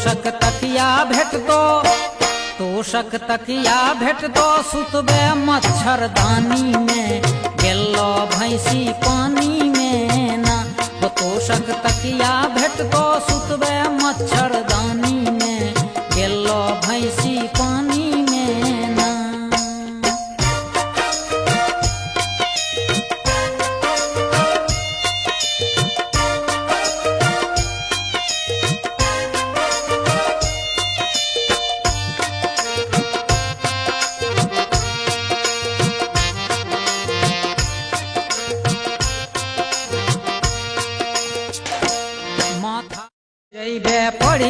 तोषक तकिया भेटतो तोषक तकिया भेटतो सुतबे मच्छरदानी में गेलो भैंसी पानी में ना वो तोषक तकिया भेटतो सुतबे मच्छरदानी में गेलो भैंसी पानी में ना। माथा जइबे पड़ी